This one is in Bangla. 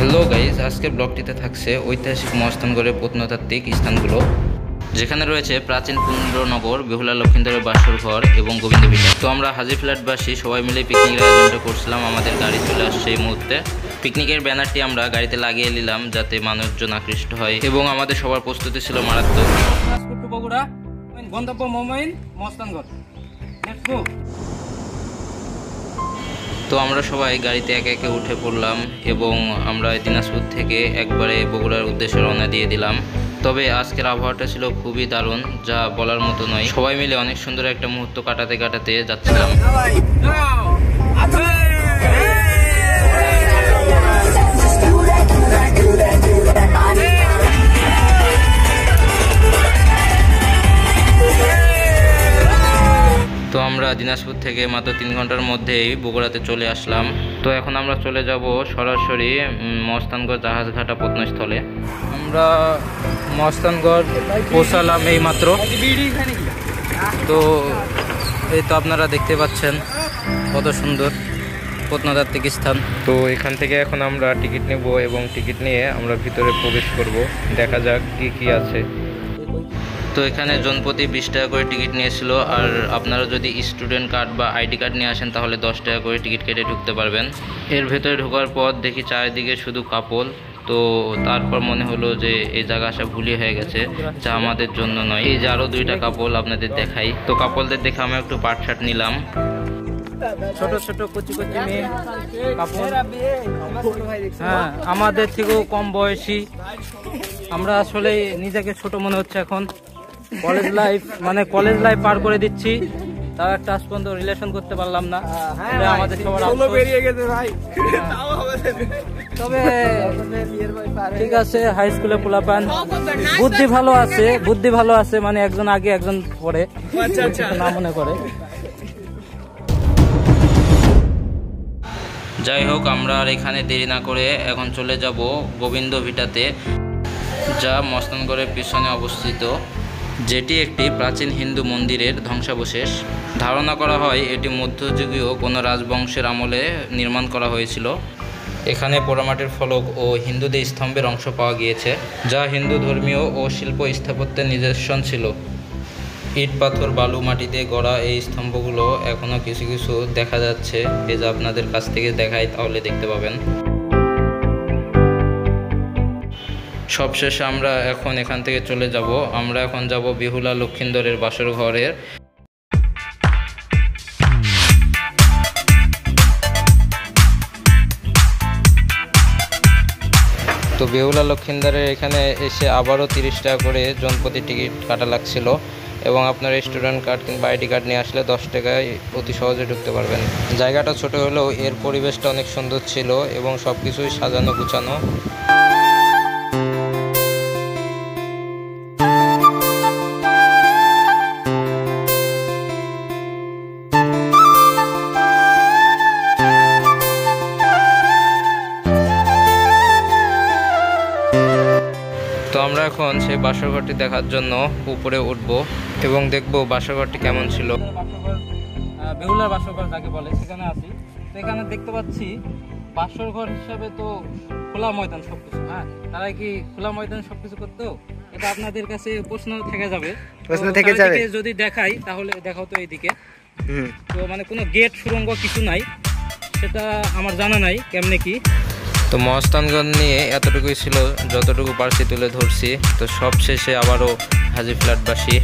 হ্যালো গাইজ, আজকের ব্লগটিতে থাকছে ঐতিহাসিক মহাস্থানগড়ের প্রত্নতাত্ত্বিক স্থানগুলো, যেখানে রয়েছে প্রাচীন পুণ্ড্রনগর, বেহুলা লক্ষিন্দরের বাসর ঘর এবং গোবিন্দ বিহার। তো আমরা হাজি ফ্ল্যাটবাসী সবাই মিলে পিকনিকের আয়োজনটা করছিলাম। আমাদের গাড়ি চলে আসছে এই মুহূর্তে। পিকনিকের ব্যানারটি আমরা গাড়িতে লাগিয়ে নিলাম যাতে মানুষজন আকৃষ্ট হয়, এবং আমাদের সবার প্রস্তুতি ছিল মারাত্মক। বগুড়া গন্তব্য মোমাইন মহাস্থানগড়। Let's go. তো আমরা সবাই গাড়িতে একে একে উঠে পড়লাম এবং আমরা দিনাজপুর থেকে একবারে বগুড়ার উদ্দেশ্যে রওনা দিয়ে দিলাম। তবে আজকের আবহাওয়াটা ছিল খুবই দারুণ, যা বলার মতো নয়। সবাই মিলে অনেক সুন্দর একটা মুহূর্ত কাটাতে কাটাতে যাচ্ছিলাম। তো আমরা দিনাজপুর থেকে মাত্র 3 ঘন্টার মধ্যেই বগুড়াতে চলে আসলাম। তো এখন আমরা চলে যাব সরাসরি মহাস্থানগড় জাহাজঘাটা প্রত্নস্থলে। আমরা মহাস্থানগড় পৌঁছালাম এই মাত্র। তো এই তো আপনারা দেখতে পাচ্ছেন কত সুন্দর প্রত্নতাত্ত্বিক স্থান। তো এখান থেকে এখন আমরা টিকিট নেব এবং টিকিট নিয়ে আমরা ভিতরে প্রবেশ করব। দেখা যাক কি কি আছে। তো এখানে জনপ্রতি 20 টাকা করে টিকিট নিয়েছিল, আর আপনারা যদি স্টুডেন্ট কার্ড বা আইডি কার্ড নিয়ে আসেন তাহলে 10 টাকা করে টিকিট কেটে ঢুকতে পারবেন। এর ভেতরে ঢোকার পর দেখি চারিদিকে শুধু কাপল। তো তারপর মনে হলো যে এই জায়গা আসা ভুলই হয়ে গেছে, যা আমাদের জন্য নয়। এই যে আরও 2টা কাপল আপনাদের দেখাই। তো কাপলদের দেখে আমি একটু পাট শার্ট নিলাম। ছোট ছোট কচি কচি মেয়ে কাপড়, হ্যাঁ আমাদের থেকেও কম বয়সী। আমরা আসলে নিজেকে ছোট মনে হচ্ছে এখন। কলেজ লাইফ পার করে দিচ্ছি, তাও একটা আজ পর্যন্ত রিলেশন করতে পারলাম না। আমাদের সবার তবে ঠিক আছে, হাই স্কুলে পোলাপান বুদ্ধি ভালো আছে, মানে একজন আগে একজন পরে না মনে করে। যাই হোক, আমরা আর এখানে দেরি না করে এখন চলে যাব গোবিন্দ ভিটাতে, যা মহাস্থানগড়ের পিছনে অবস্থিত, যেটি একটি প্রাচীন হিন্দু মন্দিরের ধ্বংসাবশেষ। ধারণা করা হয় এটি মধ্যযুগীয় কোনো রাজবংশের আমলে নির্মাণ করা হয়েছিল। এখানে পোড়ামাটির ফলক ও হিন্দুদের স্তম্ভের অংশ পাওয়া গিয়েছে, যা হিন্দু ধর্মীয় ও শিল্প স্থাপত্যের নিদর্শন ছিল। ইট, পাথর, বালু, মাটি দিয়ে গড়া এই স্তম্ভগুলো এখনও কিছু কিছু দেখা যাচ্ছে। এই যে আপনাদের কাছ থেকে দেখাই তাহলে দেখতে পাবেন। সবশেষে আমরা এখন এখান থেকে চলে যাব। আমরা এখন যাব বেহুলা লক্ষিন্দরের বাসর ঘরের। তো বেহুলা লক্ষিন্দরের এখানে এসে আবারও 30 টাকা করে জনপ্রতি টিকিট কাটা লাগছিল, এবং আপনার স্টুডেন্ট কার্ড কিংবা আইডি কার্ড নিয়ে আসলে 10 টাকায় অতি সহজে ঢুকতে পারবেন। জায়গাটা ছোট হলেও এর পরিবেশটা অনেক সুন্দর ছিল এবং সব কিছুই সাজানো গুছানো। তো আমরা এখন সেই বাসরঘরটি দেখার জন্য উপরে উঠব এবং দেখব বাসরঘরটি কেমন ছিল। বেহুলার বাসরঘর যাকে বলে সেখানে আছি। তো এখানে দেখতে পাচ্ছি বাসরঘর হিসাবে তো খোলা ময়দান সবকিছু। হ্যাঁ, তারা কি খোলা ময়দান সবকিছু করতো? এটা আপনাদের কাছে প্রশ্ন থেকে যাবে। যদি দেখাই তাহলে দেখাও তো এইদিকে। তো মানে কোনো গেট সুড়ঙ্গ কিছু নাই, সেটা আমার জানা নাই কেমনে কি। তো মহাস্থানগড় নিয়ে এতটুকুই ছিল, যতটুকু পারছি তুলে ধরছি। তো সবশেষে আবারও হাজি ফ্ল্যাটবাসী।